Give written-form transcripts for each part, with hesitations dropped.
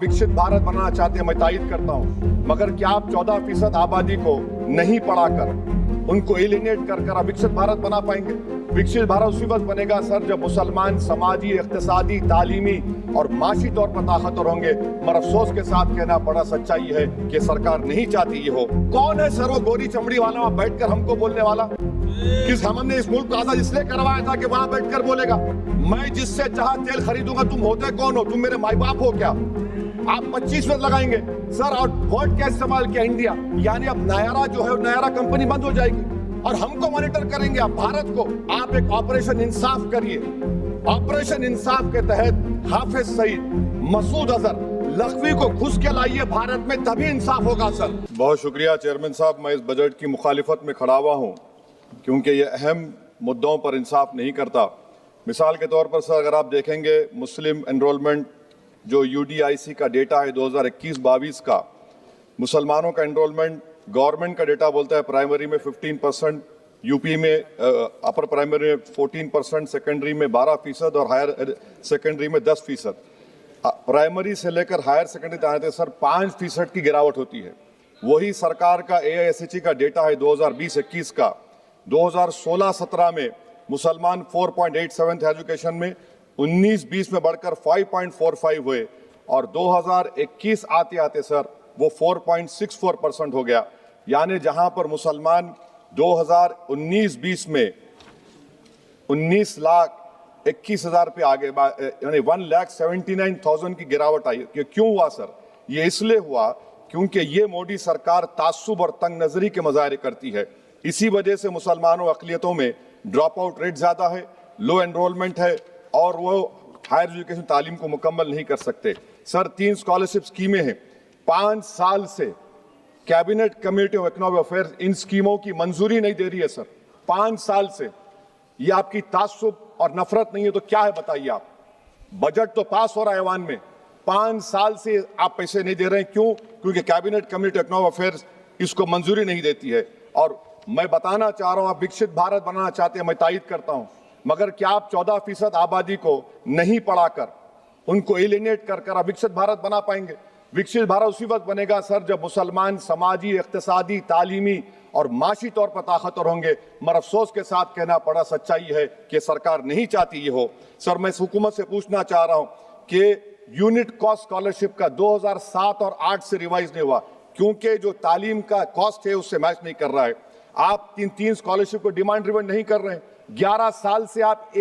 विकसित भारत बनाना चाहते हैं, मैं तायद करता हूं, मगर क्या आप 14% आबादी को नहीं पढ़ाकर उनको एलिनेट कर विकसित भारत बना पाएंगे? विकसित भारत उसी वक्त बनेगा सर जब मुसलमान समाजी, इक्तिसादी, तालीमी और माशी तौर पर ताकतवर होंगे। मगर अफसोस के साथ कहना पड़ा, सच्चाई है कि सरकार नहीं चाहती ये हो। कौन है सर वो गोरी चमड़ी वाला वहां बैठकर हमको बोलने वाला? किस हमने इस मुल्क को आजाद इसलिए करवाया था कि वहां बैठकर बोलेगा मैं जिससे चाह तेल खरीदूंगा। तुम होते कौन हो? तुम मेरे माई बाप हो क्या? आप 25 मिनट लगाएंगे सर। और वर्ड क्या इस्तेमाल किया? इंडिया, यानी अब नयारा जो है नयारा कंपनी बंद हो जाएगी और हमको मॉनिटर करेंगे आप भारत को। आप एक ऑपरेशन इंसाफ करिए। ऑपरेशन इंसाफ के तहत हाफिज सईद, मसूद अजहर, लखवी को घुस के लाइए भारत में, तभी इंसाफ होगा सर। बहुत शुक्रिया चेयरमैन साहब। मैं इस बजट की मुखालिफत में खड़ा हुआ हूँ क्योंकि ये अहम मुद्दों पर इंसाफ नहीं करता। मिसाल के तौर पर सर, अगर आप देखेंगे मुस्लिम एनरोलमेंट जो UDIC का डेटा है 2021-22 का, मुसलमानों का एनरोलमेंट गवर्नमेंट का डेटा बोलता है प्राइमरी में 15%, यूपी में अपर प्राइमरी में 14%, सेकेंडरी में 12% और हायर सेकेंडरी में 10%। प्राइमरी से लेकर हायर सेकेंडरी तक आते सर 5% की गिरावट होती है। वही सरकार का AISHE का डेटा है 2020-21 का। 2016-17 में मुसलमान 4.87 थे एजुकेशन में, 19-20 में बढ़कर 5.45 हुए और 2021 आते आते सर वो 4.64% हो गया। यानी जहां पर मुसलमान 2019-20 में 19,21,000 पे आगे, यानी 1,79,000 की गिरावट आई। क्यों हुआ सर? ये इसलिए हुआ क्योंकि ये मोदी सरकार तासुब और तंग नजरी के मुजाहरे करती है। इसी वजह से मुसलमानों अक़लियतों में ड्रॉप आउट रेट ज्यादा है, लो एनरोलमेंट है और वो हायर एजुकेशन तालीम को मुकम्मल नहीं कर सकते। सर 3 स्कॉलरशिप स्कीमें हैं, 5 साल से cabinet committee of economic affairs in स्कीमों की मंजूरी नहीं दे रही है सर। 5 साल से। ये आपकी तासुब और नफरत नहीं है तो क्या है बताइए आप? बजट तो पास हो रहा है ऐवान में, 5 साल से आप पैसे नहीं दे रहे हैं। क्यों? क्योंकि cabinet committee of economic affairs इसको मंजूरी नहीं देती है। और मैं बताना चाह रहा हूं, आप विकसित भारत बनाना चाहते हैं, मैं तायद करता हूं, मगर क्या आप 14% आबादी को नहीं पढ़ाकर उनको एलिनेट कर विकसित भारत बना पाएंगे? विकसित भारत उसी वक्त बनेगा सर जब मुसलमान समाजी, इक्तिसादी, तालीमी और माशी तौर पर ताकतवर होंगे। मगर अफसोस के साथ कहना पड़ा, सच्चाई है कि सरकार नहीं चाहती ये हो। सर मैं इस हुकूमत से पूछना चाह रहा हूं कि यूनिट कॉस्ट स्कॉलरशिप का 2007 और 8 से रिवाइज नहीं हुआ क्योंकि जो तालीम का कॉस्ट है उससे मैच नहीं कर रहा है। आप 3 स्कॉलरशिप को डिमांड ड्रिवन नहीं कर रहे हैं। 11 साल से आप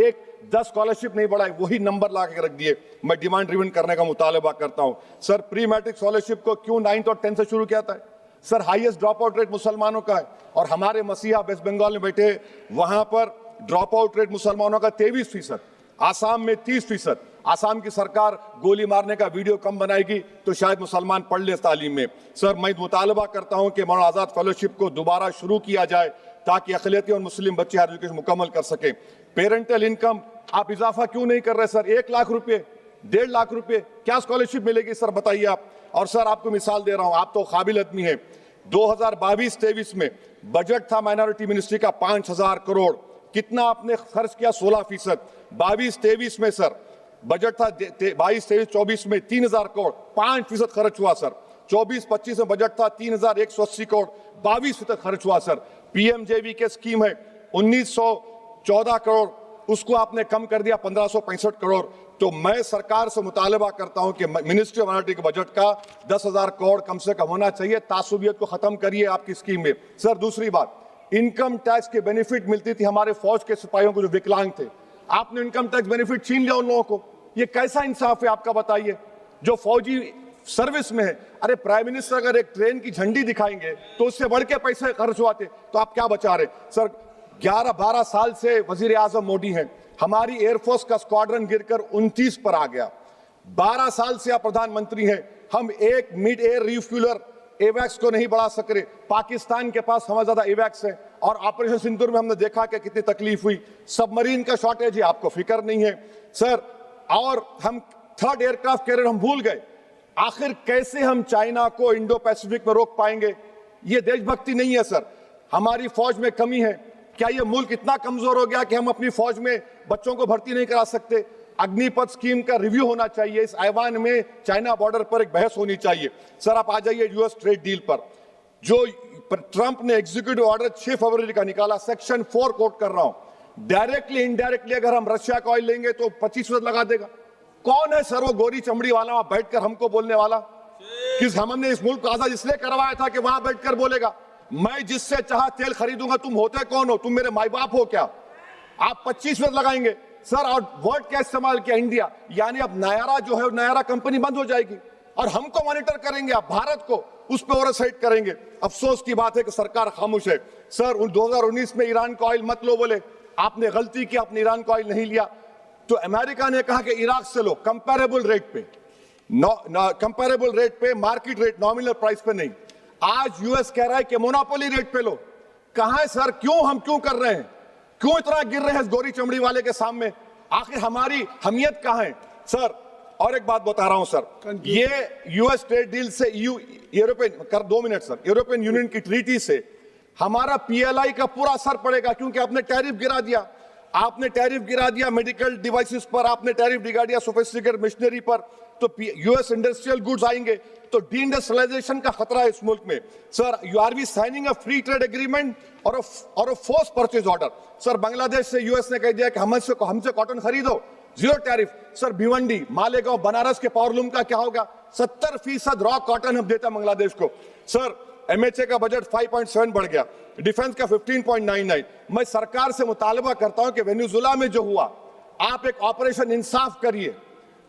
10 स्कॉलरशिप नहीं बढ़ाए, वही नंबर ला के रख दिए। मैं डिमांड ड्रिवन करने का मुतालबा करता हूं। सर प्री मैट्रिक स्कॉलरशिप को क्यों 9th और 10th से शुरू किया था? Sir highest drop out rate मुसलमानों का है और हमारे मसीहा वेस्ट बंगाल में बैठे, वहां पर ड्रॉप आउट रेट मुसलमानों का 23%, आसाम में 30%। आसाम की सरकार गोली मारने का वीडियो कम बनाएगी तो शायद मुसलमान पढ़ ले तालीम में। सर मैं मुतालबा करता हूं कि मौलाना आजाद फेलोशिप को दोबारा शुरू किया जाए ताकि अक़लियती और मुस्लिम बच्चे हायर एजुकेशन मुकम्मल कर सके। पेरेंटल इनकम आप इजाफा क्यों नहीं कर रहे सर? 1 लाख रुपए, 1.5 लाख रुपए क्या स्कॉलरशिप मिलेगी सर बताइए आप? और सर आपको मिसाल दे रहा हूं, आप तो काबिल आदमी हैं। 2022-23 में बजट था माइनॉरिटी मिनिस्ट्री का 5,000 करोड़, कितना आपने खर्च किया? 16%। 22-23 में सर बजट था 22-23-24 में 3,000 करोड़, 5% खर्च हुआ सर। 24-25 में बजट था 3,180 करोड़, 22% खर्च हुआ सर। PMJV के स्कीम है 1,914 करोड़, उसको आपने कम कर दिया 1,565 करोड़। तो मैं सरकार से मुतालबा करता हूं कि मिनिस्ट्री ऑफ माइनॉरिटी के बजट का 10,000 करोड़ कम से कम होना चाहिए। तासुबियत को खत्म करिए आपकी स्कीम में। सर दूसरी बात, इनकम टैक्स के बेनिफिट मिलती थी हमारे फौज के सिपाहियों को जो विकलांग थे, आपने इनकम टैक्स बेनिफिट छीन लिया उन लोगों को। ये कैसा इंसाफ है आपका बताइए? जो फौजी सर्विस में है, अरे प्राइम मिनिस्टर अगर एक ट्रेन की झंडी दिखाएंगे तो उससे बढ़ के पैसे खर्च हुआते, तो आप क्या बचा रहे? सर 11-12 साल से वजीर आजम मोदी हैं, हमारी एयरफोर्स का स्क्वाड्रन गिरकर 29 पर आ गया। 12 साल से आप प्रधानमंत्री हैं, हम एक मिड एयर रिफ्यूलर एवैक्स को नहीं बढ़ा सक रहे। पाकिस्तान के पास हमें ज्यादा एवैक्स है और ऑपरेशन सिंदूर में हमने देखा कि कितनी तकलीफ हुई। सबमरीन का शॉर्टेज है, आपको फिक्र नहीं है सर। और हम 3rd एयरक्राफ्ट कैरियर हम भूल गए। आखिर कैसे हम चाइना को इंडो पैसिफिक में रोक पाएंगे? ये देशभक्ति नहीं है सर। हमारी फौज में कमी है। क्या ये मुल्क इतना कमजोर हो गया कि हम अपनी फौज में बच्चों को भर्ती नहीं करा सकते? अग्निपथ स्कीम का रिव्यू होना चाहिए। इस ऐवान में चाइना बॉर्डर पर एक बहस होनी चाहिए। सर आप आ जाइए यूएस ट्रेड डील पर, जो ट्रंप ने एग्जीक्यूटिव ऑर्डर 6 फरवरी का निकाला, सेक्शन 4 कोट कर रहा हूं, डायरेक्टली इनडायरेक्टली अगर हम रशिया का ऑयल लेंगे तो 25% लगा देगा। कौन है सर वो गोरी चमड़ी वाला वहां बैठकर हमको बोलने वाला? किस हमने इस मुल्क को आजाद इसलिए करवाया था कि वहां बैठकर बोलेगा मैं जिससे चाह तेल खरीदूंगा। तुम होते कौन हो? तुम मेरे माई बाप हो क्या? आप 25% लगाएंगे सर। और वर्ड क्या इस्तेमाल किया? इंडिया, यानी अब नयारा जो है नयारा कंपनी बंद हो जाएगी और हमको मॉनिटर करेंगे, आप भारत को उस पर ओवरसाइट करेंगे। अफसोस की बात है कि सरकार खामोश है। सर 2019 में ईरान का ऑयल मत लो, बोले आपने गलती की, आपने ईरान का ऑयल नहीं लिया। तो अमेरिका ने कहा कि इराक से लो, कंपेरेबल रेट पे, कंपेरेबल रेट पे, मार्केट रेट, नॉमिनल प्राइस पे नहीं। आज यूएस कह रहा है कि मोनोपोली रेट पे लो। कहां है सर? क्यों हम क्यों कर रहे हैं? क्यों इतना गिर रहे हैं इस गोरी चमड़ी वाले के सामने? आखिर हमारी हमियत कहां है सर? और एक बात बता रहा हूं सर, ये यूएस ट्रेड डील से यूरोपियन कर 2 मिनट सर, यूरोपियन यूनियन की ट्रीटी से हमारा पीएलआई का पूरा असर पड़ेगा, क्योंकि आपने टैरिफ गिरा दिया। आपने टैरिफ गिरा दिया मेडिकल डिवाइसेस पर, आपने टैरिफ गिरा दिया सोफिस्टिकेटेड मशीनरी पर, तो यूएस इंडस्ट्रियल गुड्स आएंगे तो डीइंडस्ट्रियलाइजेशन का खतरा है इस मुल्क में। Sir you are be signing a free trade agreement और a force purchase order. Sir Bangladesh से यूएस ने कह दिया कि हमसे कॉटन खरीदो, 0 टैरिफ। सर भिवंडी, मालेगांव, बनारस के पावरलूम का क्या होगा? 70% रॉ कॉटन हम देता बांग्लादेश को। सर एमएचए का बजट 5.7 बढ़ गया, डिफेंस का 15.99। मैं सरकार से मुतालबा करता हूं कि वेनेजुएला में जो हुआ, आप एक ऑपरेशन इंसाफ करिए।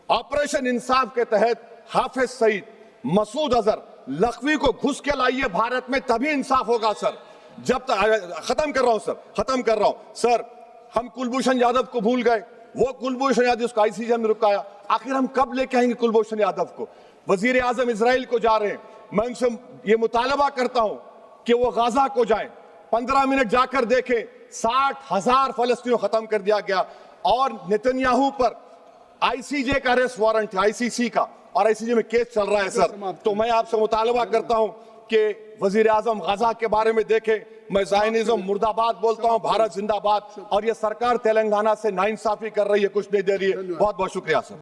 ऑपरेशन इंसाफ के तहत हाफिज सईद, मसूद अजहर, लखवी को घुस के लाइए भारत में, तभी इंसाफ होगा सर। जब तक खत्म कर रहा हूं सर, खत्म कर रहा हूं सर, हम कुलभूषण यादव को भूल गए। वो कुलभूषण यादव उसको आईसीजे में रुकाया। आखिर हम कब लेके आएंगे कुलभूषण यादव को? वजीर आजम इजराइल को जा रहे हैं, मैं उनसे ये मुतालबा करता हूं कि वो गाजा को जाएं, 15 मिनट जाकर देखें, 60,000 फलस्तीनियों खत्म कर दिया गया। और नेतन्याहू पर आईसीजे का अरेस्ट वारंट है, आईसीसी का, और आईसीजे में केस चल रहा है सर। तो मैं आपसे मुतालबा करता हूं कि वजीर आजम गाजा के बारे में देखें। मैं ज़ायनिज़्म मुर्दाबाद बोलता हूं, भारत जिंदाबाद। और ये सरकार तेलंगाना से नाइंसाफी कर रही है, कुछ नहीं दे रही है। बहुत बहुत शुक्रिया सर।